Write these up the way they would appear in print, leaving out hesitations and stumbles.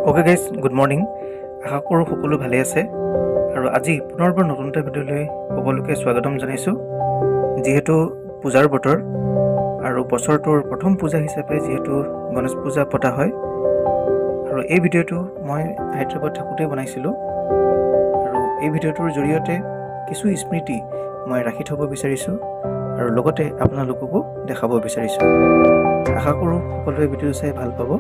Okay guys, good morning. আশা কৰোঁ সকলো ভালে আছে আৰু আজি পুনৰবাৰ নতুন এটা ভিডিঅ'লৈ সকলোকে স্বাগতম জনাইছোঁ। যিহেতু পূজাৰ বতৰ আৰু বছৰটোৰ প্ৰথম পূজা হিচাপে যিহেতু গণেশ পূজা পতা হয়, আৰু এই ভিডিঅ'টো মই হায়দৰাবাদ থাকোঁতে বনাইছিলোঁ। আৰু এই ভিডিঅ'টোৰ জৰিয়তে কিছু স্মৃতি মই ৰাখি থ'ব বিচাৰিছোঁ আৰু লগতে আপোনালোককো দেখাব বিচাৰিছোঁ। আশা কৰোঁ সকলোৱে ভিডিঅ' চাই ভাল পাব।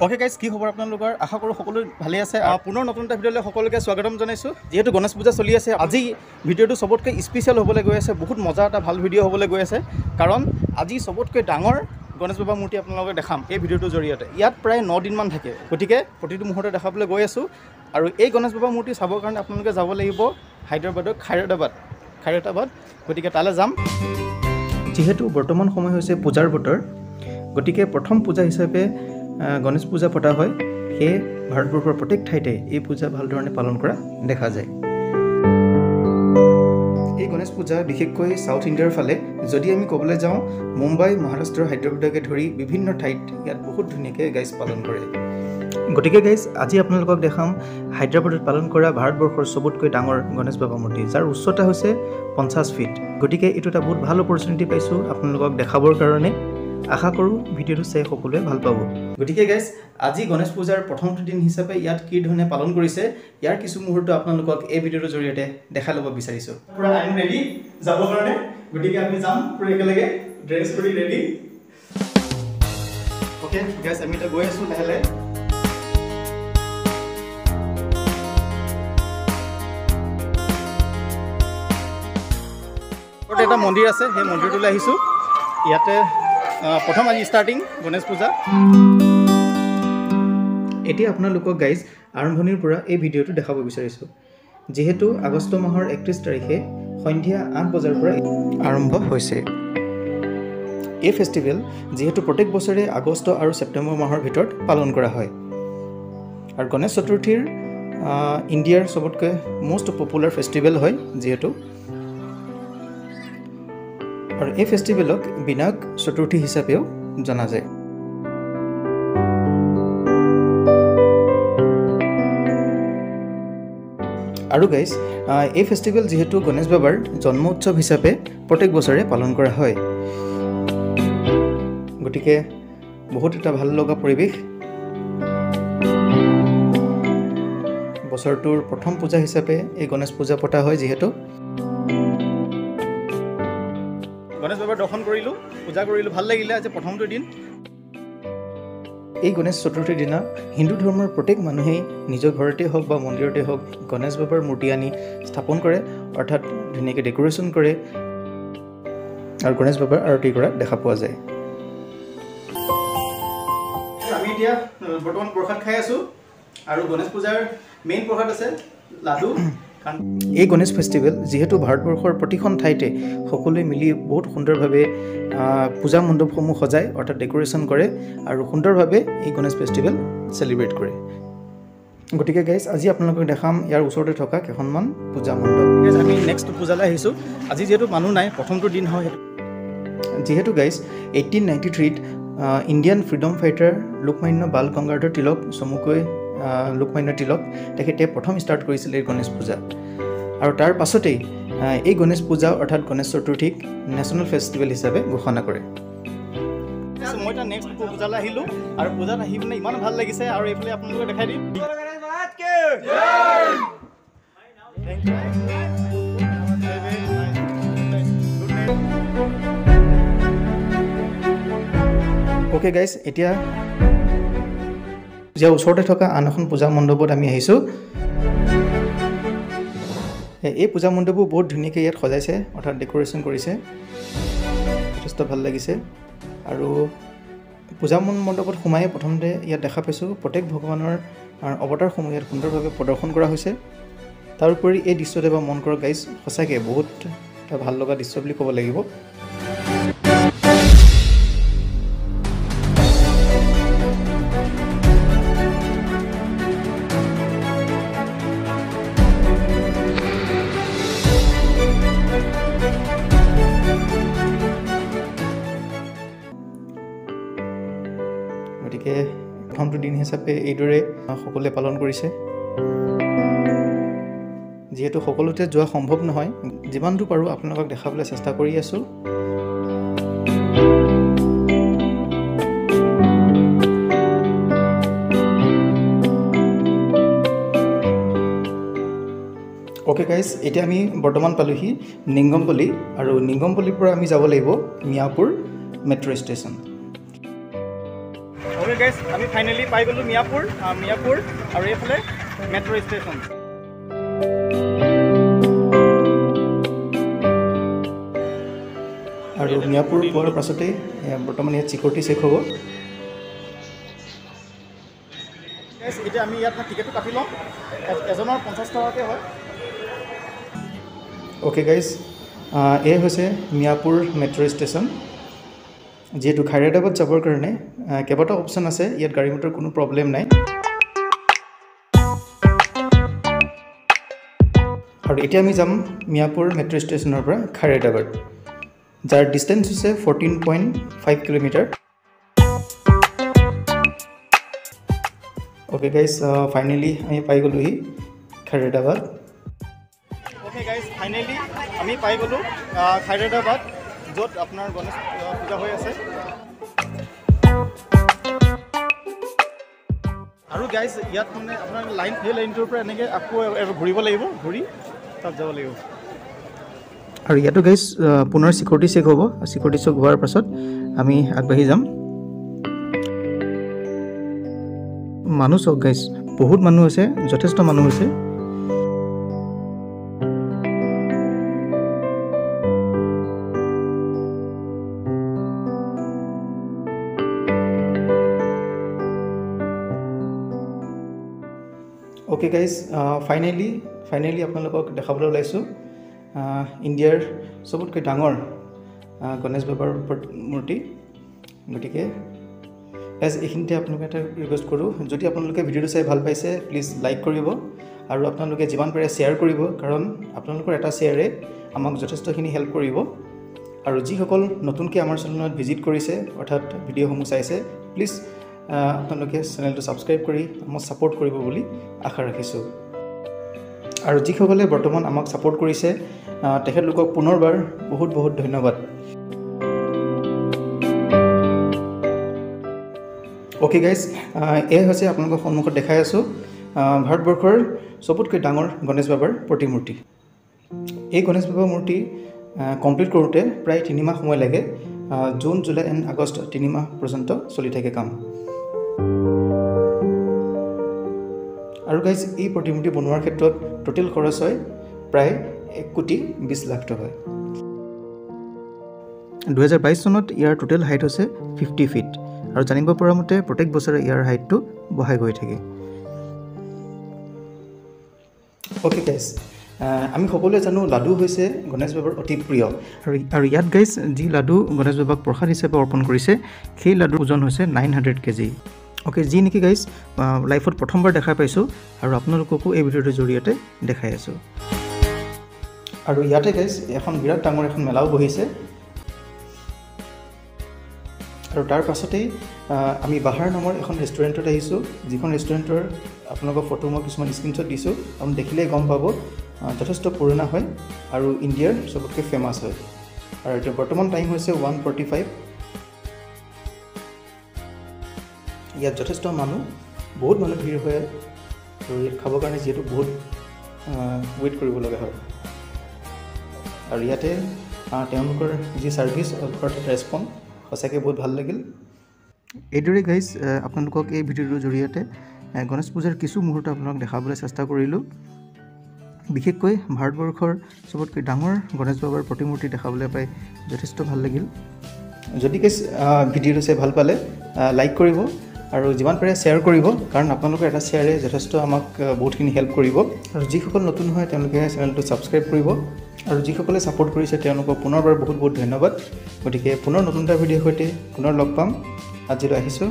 অ'কে গাইজ, কি খবৰ আপোনালোকৰ? আশা কৰোঁ সকলো ভালে আছে। পুনৰ নতুন এটা ভিডিঅ'লৈ সকলোকে স্বাগতম জনাইছোঁ। যিহেতু গণেশ পূজা চলি আছে, আজি ভিডিঅ'টো চবতকৈ স্পেচিয়েল হ'বলৈ গৈ আছে। বহুত মজা এটা ভাল ভিডিঅ' হ'বলৈ গৈ আছে, কাৰণ আজি চবতকৈ ডাঙৰ গণেশ বাবা মূৰ্তি আপোনালোকে দেখাম এই ভিডিঅ'টোৰ জৰিয়তে। ইয়াত প্ৰায় 9 দিনমান থাকে, গতিকে প্ৰতিটো মুহূৰ্তে দেখাবলৈ গৈ আছোঁ। আৰু এই গণেশ বাবা মূৰ্তি চাবৰ কাৰণে আপোনালোকে যাব লাগিব হায়দৰাবাদৰ খাইৰাতাবাদ। গতিকে তালৈ যাম। যিহেতু বৰ্তমান সময় হৈছে পূজাৰ বতৰ, গতিকে প্ৰথম পূজা হিচাপে গণেশ পূজা পতা হয়। সেয়ে ভাৰতবৰ্ষৰ প্ৰত্যেক ঠাইতে এই পূজা ভালধৰণে পালন কৰা দেখা যায়। এই গণেশ পূজা বিশেষকৈ ছাউথ ইণ্ডিয়াৰ ফালে যদি আমি ক'বলৈ যাওঁ, মুম্বাই, মহাৰাষ্ট্ৰ, হায়দৰাবাদকে ধৰি বিভিন্ন ঠাইত ইয়াত বহুত ধুনীয়াকৈ গাইজ পালন কৰে। গতিকে গাইজ, আজি আপোনালোকক দেখাম হায়দৰাবাদত পালন কৰা ভাৰতবৰ্ষৰ চবতকৈ ডাঙৰ গণেশ বাবা মূৰ্তি, যাৰ উচ্চতা হৈছে 50 ফিট। গতিকে এইটো এটা বহুত ভাল অপৰচুনিটি পাইছোঁ আপোনালোকক দেখাবৰ কাৰণে। আশা কৰোঁ ভিডিঅ'টো চাই সকলোৱে ভাল পাব। গতিকে গাইজ, আজি গণেশ পূজাৰ প্ৰথমটো দিন হিচাপে ইয়াত কি ধৰণে পালন কৰিছে, ইয়াৰ কিছু মুহূৰ্ত আপোনালোকক এই ভিডিঅ'টোৰ জৰিয়তে দেখাই ল'ব বিচাৰিছোঁ। পূৰা আই এম ৰেডি যাবৰ কাৰণে। গতিকে আমি যাম পূৰা একেলগে ড্ৰেছ কৰি ৰেডি। অ'কে গাইজ, আমি এতিয়া গৈ আছোঁ লাহে লাহে। এটা মন্দিৰ আছে, সেই মন্দিৰটোলৈ আহিছোঁ। ইয়াতে প্ৰথম আজি ষ্টাৰ্টিং গণেশ পূজা। এতিয়া আপোনালোকক গাইজ আৰম্ভণিৰ পৰা এই ভিডিঅ'টো দেখাব বিচাৰিছোঁ। যিহেতু আগষ্ট মাহৰ 31 তাৰিখে সন্ধিয়া 8 বজাৰ পৰা আৰম্ভ হৈছে। এই ফেষ্টিভেল যিহেতু প্ৰত্যেক বছৰে আগষ্ট আৰু ছেপ্টেম্বৰ মাহৰ ভিতৰত পালন কৰা হয়। আৰু গণেশ চতুৰ্থীৰ ইণ্ডিয়াৰ চবতকৈ মষ্ট পপুলাৰ ফেষ্টিভেল হয় যিহেতু। আৰু এই ফেষ্টিভেলক বিনায়ক চতুৰ্থী হিচাপেও জনা যায়। আৰু গাইজ, এই ফেষ্টিভেল যিহেতু গণেশ বাবাৰ জন্ম উৎসৱ হিচাপে প্ৰত্যেক বছৰে পালন কৰা হয়, গতিকে বহুত এটা ভাল লগা পৰিৱেশ। বছৰটোৰ প্ৰথম পূজা হিচাপে এই গণেশ পূজা পতা হয়। যিহেতু গণেশ বাবাৰ দৰ্শন কৰিলোঁ, পূজা কৰিলোঁ, ভাল লাগিলে। আজি প্ৰথমটো দিন। এই গণেশ চতুৰ্থীৰ দিনা হিন্দু ধৰ্মৰ প্ৰত্যেক মানুহেই নিজৰ ঘৰতে হওক বা মন্দিৰতে হওক গণেশ বাবাৰ মূৰ্তি আনি স্থাপন কৰে, অৰ্থাৎ ধুনীয়াকৈ ডেক'ৰেশ্যন কৰে আৰু গণেশ বাবাৰ আৰতি কৰা দেখা পোৱা যায়। আমি এতিয়া বৰ্তমান প্ৰসাদ খাই আছোঁ, আৰু গণেশ পূজাৰ মেইন প্ৰসাদ আছে লাডু। এই গণেশ ফেষ্টিভেল যিহেতু ভাৰতবৰ্ষৰ প্ৰতিখন ঠাইতে সকলোৱে মিলি বহুত সুন্দৰভাৱে পূজা মণ্ডপসমূহ সজায়, অৰ্থাৎ ডেক'ৰেশ্যন কৰে আৰু সুন্দৰভাৱে এই গণেশ ফেষ্টিভেল চেলিব্ৰেট কৰে। গতিকে গাইজ, আজি আপোনালোকক দেখাম ইয়াৰ ওচৰতে থকা কেইখনমান পূজা মণ্ডপ। আমি নেক্সট পূজালৈ আহিছোঁ। আজি যিহেতু মানুহ নাই, প্ৰথমটো দিন হয়। যিহেতু গাইজ 1893ত Indian freedom fighter Lokmanya Bal Gangadhar Tilak, চমুকৈ লোকমান্য তিলক, তেখেতে প্ৰথম ষ্টাৰ্ট কৰিছিল এই গণেশ পূজা। আৰু তাৰ পাছতেই এই গণেশ পূজা অৰ্থাৎ গণেশ চতুৰ্থীক নেশ্যনেল ফেষ্টিভেল হিচাপে ঘোষণা কৰে। মই এতিয়া নেক্সট পূজালৈ আহিলোঁ, আৰু পূজাত আহি পিনে ইমান ভাল লাগিছে। আৰু এইফালে আপোনালোকে দেখাই দিম। অ'কে গাইজ, এতিয়া ইয়াৰ ওচৰতে থকা আন এখন পূজা মণ্ডপত আমি আহিছোঁ। এই পূজা মণ্ডপবোৰ বহুত ধুনীয়াকৈ ইয়াত সজাইছে, অৰ্থাৎ ডেক'ৰেশ্যন কৰিছে, যথেষ্ট ভাল লাগিছে। আৰু পূজা মণ্ডপত সোমাই প্ৰথমতে ইয়াত দেখা পাইছোঁ প্ৰত্যেক ভগৱানৰ অৱতাৰসমূহ ইয়াত সুন্দৰভাৱে প্ৰদৰ্শন কৰা হৈছে। তাৰোপৰি এই দৃশ্যটো এবাৰ মন কৰক গাইজ, সঁচাকৈ বহুত এটা ভাল লগা দৃশ্য বুলি ক'ব লাগিব। বৰ্তমানটো দিন হিচাপে এইদৰে সকলোৱে পালন কৰিছে। যিহেতু সকলোতে যোৱা সম্ভৱ নহয়, যিমানটো পাৰোঁ আপোনালোকক দেখাবলৈ চেষ্টা কৰি আছোঁ। অ'কে গাইজ, এতিয়া আমি বৰ্তমান পালোহি নিংগমপল্লী, আৰু নিংগমপল্লীৰ পৰা আমি যাব লাগিব মিয়াপুৰ মেট্ৰ' ষ্টেচন। অ'কে গাইজ, আমি ফাইনেলি পাই গ'লোঁ মিয়াপুৰ আৰু এইফালে মেট্ৰ' ষ্টেচন। আৰু মিয়াপুৰ পোৱাৰ পাছতেই বৰ্তমান ইয়াত চিকিউৰিটি চেক হ'ব। এতিয়া আমি ইয়াত টিকেটটো কাটি লওঁ, এজনৰ 50 টকাকৈ হয়। অ'কে গাইজ, এই হৈছে মিয়াপুৰ মেট্ৰ' ষ্টেচন। যিহেতু খাইৰাদাবাদ যাবৰ কাৰণে কেইবাটাও অপশ্যন আছে, ইয়াত গাড়ী মটৰ কোনো প্ৰব্লেম নাই। আৰু এতিয়া আমি যাম মিয়াপুৰ মেট্ৰ' ষ্টেচনৰ পৰা খাইৰাদাবাদ, যাৰ ডিষ্টেঞ্চ হৈছে 14.5 কিলোমিটাৰ। অ'কে গাইজ, ফাইনেলি আমি পাই গ'লোহি খাইৰাদাবাদ। অ'কে গাইজ, ফাইনেলি আমি পাই গ'লোঁ খাইৰাদাবাদ, য'ত আপোনাৰ গণেশ পূজা হৈ আছে। আৰু গাইজ, ইয়াত মানে আপোনাৰ সেই লাইনটোৰ পৰা এনেকৈ আকৌ ঘূৰিব লাগিব, ঘূৰি তাত যাব লাগিব। আৰু ইয়াতো গাইজ পুনৰ চিকিউৰিটি চেক হ'ব। চিকিউৰিটি চেক হোৱাৰ পাছত আমি আগবাঢ়ি যাম। মানুহ চাওক গাইজ, বহুত মানুহ আছে, যথেষ্ট মানুহ আছে। অ'কে গাইজ, ফাইনেলি আপোনালোকক দেখাবলৈ ওলাইছোঁ ইণ্ডিয়াৰ চবতকৈ ডাঙৰ গণেশ বাবাৰ মূৰ্তি। গতিকে এইখিনিতে আপোনালোকে এটা ৰিকুৱেষ্ট কৰোঁ, যদি আপোনালোকে ভিডিঅ'টো চাই ভাল পাইছে প্লিজ লাইক কৰিব, আৰু আপোনালোকে যিমান পাৰে শ্বেয়াৰ কৰিব, কাৰণ আপোনালোকৰ এটা শ্বেয়াৰে আমাক যথেষ্টখিনি হেল্প কৰিব। আৰু যিসকল নতুনকৈ আমাৰ চেনেলত ভিজিট কৰিছে, অৰ্থাৎ ভিডিঅ'সমূহ চাইছে, প্লিজ আপোনালোকে চেনেলটো ছাবস্ক্ৰাইব কৰি আমাক ছাপোৰ্ট কৰিব বুলি আশা ৰাখিছোঁ। আৰু যিসকলে বৰ্তমান আমাক ছাপোৰ্ট কৰিছে তেখেতলোকক পুনৰবাৰ বহুত বহুত ধন্যবাদ। অ'কে গাইজ, এয়া হৈছে আপোনালোকৰ সন্মুখত দেখাই আছোঁ ভাৰতবৰ্ষৰ চবতকৈ ডাঙৰ গণেশ বাবাৰ প্ৰতিমূৰ্তি। এই গণেশ বাবাৰ মূৰ্তি কমপ্লিট কৰোঁতে প্ৰায় 3 মাহ সময় লাগে। জুন, জুলাই এণ্ড আগষ্ট 3 মাহ পৰ্যন্ত চলি থাকে কাম। আৰু গাইজ, এই প্ৰতিমূৰ্তি বনোৱাৰ ক্ষেত্ৰত টোটেল খৰচ হয় প্ৰায় 1,20 লাখ টকা। 2022 চনত ইয়াৰ টোটেল হাইট হৈছে 50 ফিট, আৰু জানিব পৰা মতে প্ৰত্যেক বছৰে ইয়াৰ হাইটটো বঢ়াই গৈ থাকে। অ'কে গাইজ, আমি সকলোৱে জানো লাডু হৈছে গণেশ বাবাৰ অতি প্ৰিয়, আৰু ইয়াত গাইজ যি লাডু গণেশ বাবাক প্ৰসাদ হিচাপে অৰ্পণ কৰিছে, সেই লাডুৰ ওজন হৈছে 900 kg। অ'কে, যি নেকি গাইজ লাইফত প্ৰথমবাৰ দেখা পাইছোঁ, আৰু আপোনালোককো এই ভিডিঅ'টোৰ জৰিয়তে দেখাই আছোঁ। আৰু ইয়াতে গাইজ এখন বিৰাট ডাঙৰ এখন মেলাও বহিছে। আৰু তাৰ পাছতেই আমি বাহাৰ নামৰ এখন ৰেষ্টুৰেণ্টত আহিছোঁ, যিখন ৰেষ্টুৰেণ্টৰ আপোনালোকৰ ফটো মই কিছুমান স্ক্ৰীনশ্বট দিছোঁ। আপুনি দেখিলেই গম পাব, যথেষ্ট পুৰণা হয় আৰু ইণ্ডিয়াৰ চবতকৈ ফেমাছ হয়। আৰু এতিয়া বৰ্তমান টাইম হৈছে 1:45। ইয়াত যথেষ্ট বহুত মানুহ ভিৰ হয়, আৰু ইয়াত খাবৰ কাৰণে যিহেতু বহুত ৱেইট কৰিব লগা হয়। আৰু ইয়াতে তেওঁলোকৰ যি ছাৰ্ভিচ অৰ্থাৎ ৰেছপন্স সঁচাকৈ বহুত ভাল লাগিল। এইদৰে গাইজ আপোনালোকক এই ভিডিঅ'টোৰ জৰিয়তে গণেশ পূজাৰ কিছু মুহূৰ্ত আপোনালোক দেখাবলৈ চেষ্টা কৰিলোঁ। বিশেষকৈ ভাৰতবৰ্ষৰ চবতকৈ ডাঙৰ গণেশ বাবাৰ প্ৰতিমূৰ্তি দেখাবলৈ পাই যথেষ্ট ভাল লাগিল। যদি গাইজ ভিডিঅ'টো চাই ভাল পালে লাইক কৰিব, আৰু যিমান পাৰে শ্বেয়াৰ কৰিব, কাৰণ আপোনালোকৰ এটা শ্বেয়াৰে যথেষ্ট আমাক বহুতখিনি হেল্প কৰিব। আৰু যিসকল নতুন হয় তেওঁলোকে চেনেলটো ছাবস্ক্ৰাইব কৰিব, আৰু যিসকলে ছাপোৰ্ট কৰিছে তেওঁলোকক পুনৰবাৰ বহুত বহুত ধন্যবাদ। গতিকে পুনৰ নতুন এটা ভিডিঅ'ৰ সৈতে পুনৰ লগ পাম। আজিলৈ আহিছোঁ।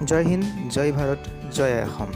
জয় হিন্দ, জয় ভাৰত, জয় অসম।